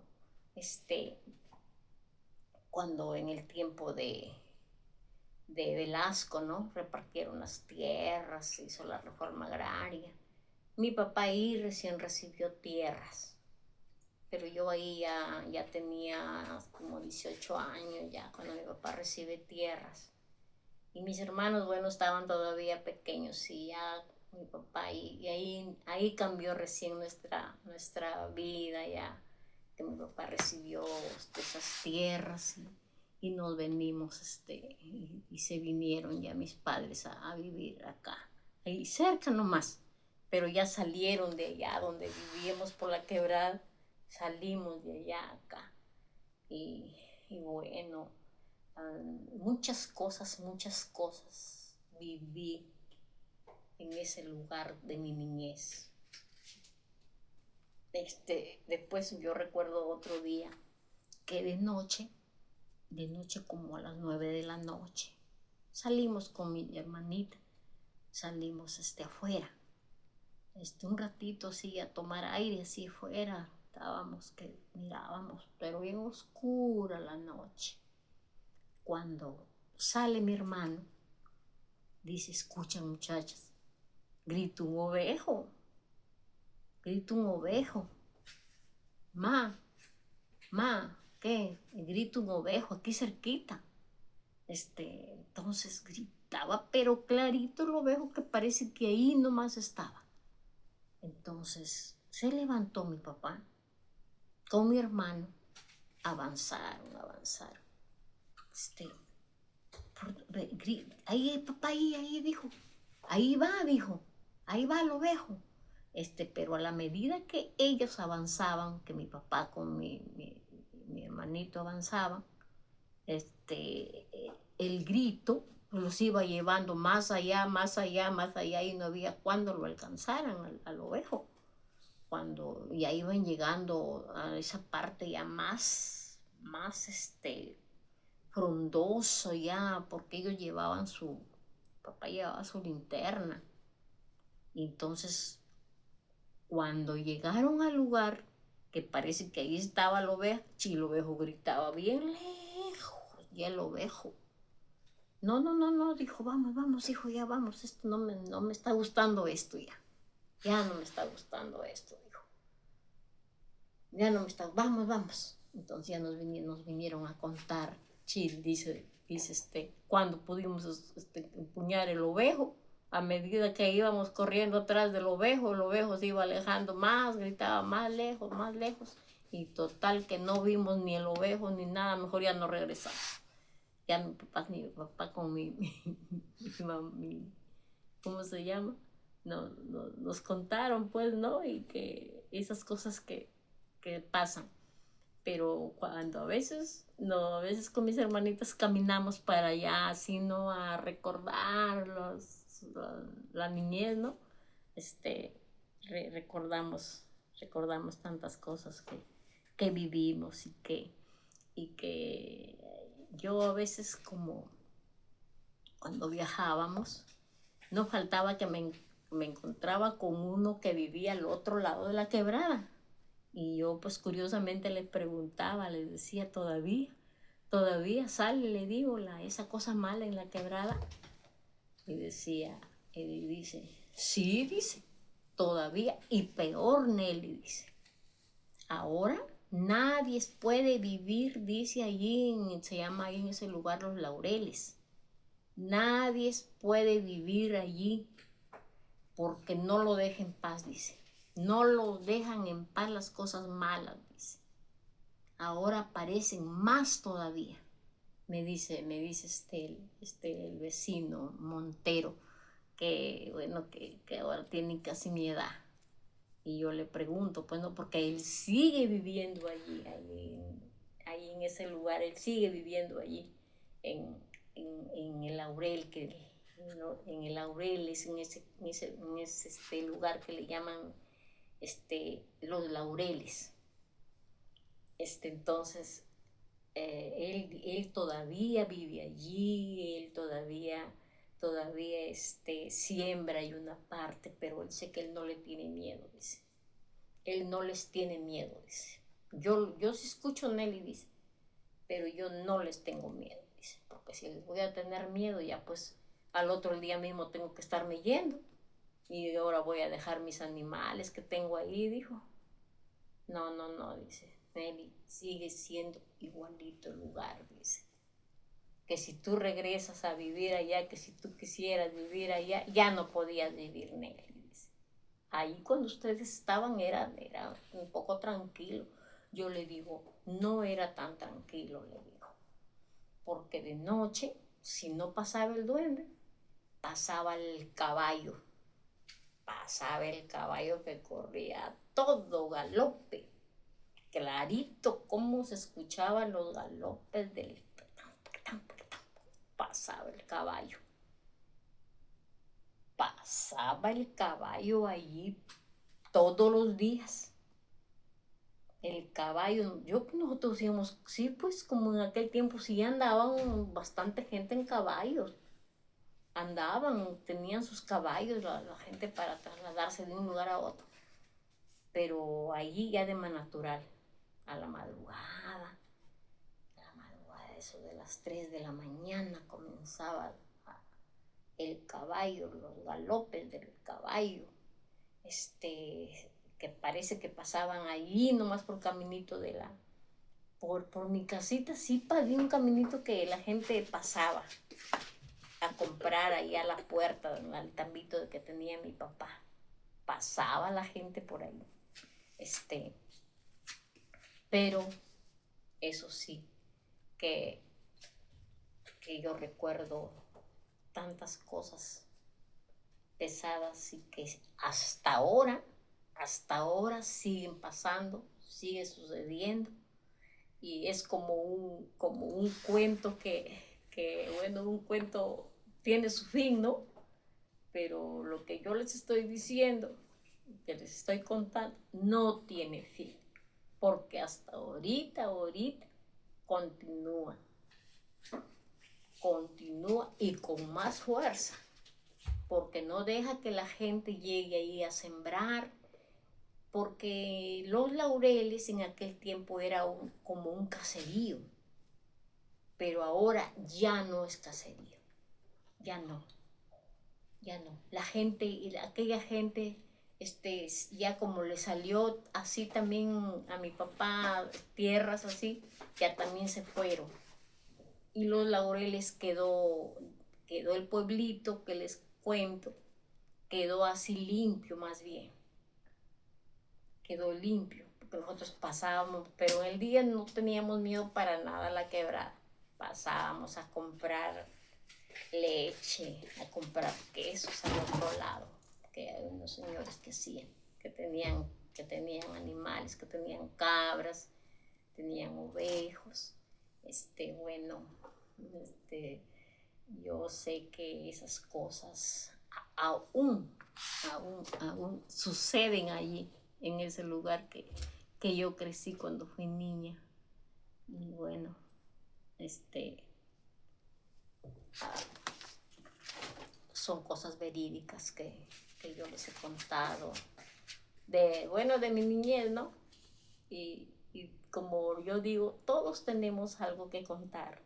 cuando en el tiempo de Velasco, ¿no? Repartieron las tierras, hizo la reforma agraria. Mi papá ahí recién recibió tierras, pero yo ahí ya tenía como 18 años ya cuando mi papá recibe tierras. Y mis hermanos, bueno, estaban todavía pequeños y ya mi papá, y ahí cambió recién nuestra vida ya, que mi papá recibió esas tierras y nos venimos, y se vinieron ya mis padres a vivir acá, ahí cerca nomás, pero ya salieron de allá donde vivíamos por la quebrada, salimos de allá acá y bueno, muchas cosas viví en ese lugar de mi niñez. Después yo recuerdo otro día que de noche como a las 9 de la noche, salimos con mi hermanita, salimos afuera, un ratito así a tomar aire así afuera, estábamos que mirábamos, pero bien oscura la noche. Cuando sale mi hermano, dice, escuchan muchachas, grita un ovejo, ma, ¿qué? Grita un ovejo aquí cerquita. Entonces gritaba, pero clarito el ovejo que parece que ahí nomás estaba. Entonces se levantó mi papá con mi hermano, avanzaron. Ahí papá, ahí dijo, ahí va el ovejo. Pero a la medida que ellos avanzaban, que mi papá con mi hermanito avanzaban, el grito los iba llevando más allá, y no había cuándo lo alcanzaran al ovejo. Cuando ya iban llegando a esa parte ya más frondoso ya, porque ellos papá llevaba su linterna. Y entonces, cuando llegaron al lugar, que parece que ahí estaba el ovejo, el ovejo gritaba bien lejos, y el ovejo, no, dijo, vamos, hijo, ya vamos, esto no me está gustando esto ya no me está gustando esto, dijo, ya no me está, vamos. Entonces ya nos vinieron a contar, dice, cuando pudimos empuñar el ovejo, a medida que íbamos corriendo atrás del ovejo, el ovejo se iba alejando más, gritaba más lejos, y total que no vimos ni el ovejo ni nada, mejor ya no regresamos. Ya mi papá con mi ¿cómo se llama? Nos contaron, pues, ¿no? Y que esas cosas que pasan. Pero cuando a veces con mis hermanitas caminamos para allá, así, ¿no? A recordar la niñez, ¿no? Recordamos tantas cosas que vivimos y que yo a veces, como cuando viajábamos, no faltaba que me encontraba con uno que vivía al otro lado de la quebrada. Y yo pues curiosamente le preguntaba, le decía, todavía sale, le digo, esa cosa mala en la quebrada. Y dice, sí, dice, todavía, y peor, Nelly, dice. Ahora nadie puede vivir, dice allí, se llama ahí en ese lugar Los Laureles. Nadie puede vivir allí porque no lo deja en paz, dice. No lo dejan en paz las cosas malas, dice. Ahora aparecen más todavía, me dice el vecino Montero, bueno, que ahora tiene casi mi edad. Y yo le pregunto, pues no, porque él sigue viviendo allí, ahí en ese lugar, él sigue viviendo allí, en, en el Laurel, en el Laurel es en ese lugar que le llaman los Laureles. Entonces, él todavía vive allí, él todavía siembra y una parte, pero él sé que él no le tiene miedo, dice. Él no les tiene miedo, dice. Yo sí escucho Nelly, dice, pero yo no les tengo miedo, dice, porque si les voy a tener miedo, ya pues al otro día mismo tengo que estarme yendo y ahora voy a dejar mis animales que tengo ahí, dijo. No, no, no, dice. Nelly, sigue siendo igualito el lugar, dice. Que si tú regresas a vivir allá, que si tú quisieras vivir allá, ya no podías vivir, Nelly, dice. Ahí cuando ustedes estaban era un poco tranquilo. Yo le digo, no era tan tranquilo, le digo. Porque de noche, si no pasaba el duende, pasaba el caballo. Pasaba el caballo que corría a todo galope. Clarito cómo se escuchaban los galopes del... Pasaba el caballo. Pasaba el caballo allí todos los días. El caballo, nosotros decíamos, sí, pues como en aquel tiempo sí andaban bastante gente en caballos. Andaban, tenían sus caballos la gente para trasladarse de un lugar a otro. Pero allí ya de más natural, a la madrugada, eso de las 3 de la mañana comenzaba el caballo, los galopes del caballo, que parece que pasaban allí nomás por caminito por mi casita, sí había un caminito que la gente pasaba a comprar ahí a la puerta, al tambito que tenía mi papá. Pasaba la gente por ahí. Pero eso sí, que yo recuerdo tantas cosas pesadas y que hasta ahora siguen pasando, sigue sucediendo y es como un cuento bueno, un cuento tiene su fin, ¿no? Pero lo que yo les estoy diciendo, que les estoy contando, no tiene fin, porque hasta ahorita continúa y con más fuerza, porque no deja que la gente llegue ahí a sembrar, porque los Laureles en aquel tiempo era como un caserío, pero ahora ya no es caserío, ya no. La gente, aquella gente, ya como le salió así también a mi papá tierras así, ya también se fueron. Y los Laureles quedó el pueblito que les cuento, quedó así limpio más bien. Quedó limpio, porque nosotros pasábamos, pero el día no teníamos miedo para nada a la quebrada. Pasábamos a comprar leche, a comprar quesos al otro lado, que hay unos señores que hacían, que tenían animales, que tenían cabras, tenían ovejos. Bueno, yo sé que esas cosas aún suceden allí, en ese lugar que yo crecí cuando fui niña. Y bueno, son cosas verídicas que yo les he contado de mi niñez, ¿no? Y como yo digo, todos tenemos algo que contar,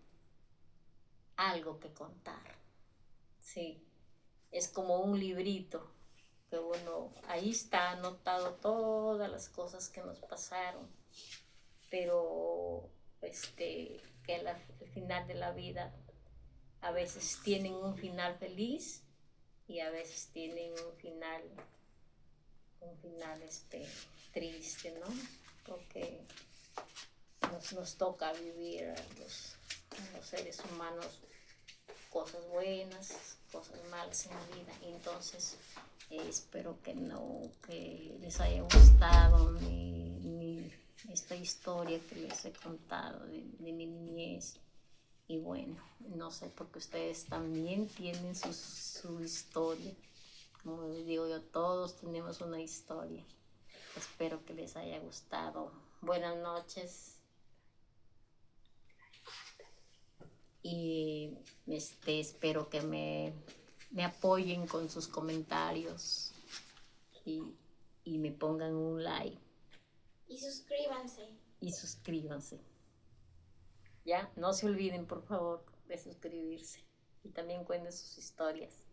sí, es como un librito que ahí está anotado todas las cosas que nos pasaron, pero que al final de la vida a veces tienen un final feliz y a veces tienen un final triste, ¿no? Porque nos toca vivir a los seres humanos cosas buenas, cosas malas en la vida. Entonces, espero que les haya gustado esta historia que les he contado de mi niñez. Y bueno, no sé, porque ustedes también tienen su historia. Como les digo yo, todos tenemos una historia. Espero que les haya gustado. Buenas noches. Y espero que me apoyen con sus comentarios y me pongan un like. Y suscríbanse. Y suscríbanse. Ya, no se olviden, por favor, de suscribirse. Y también cuenten sus historias.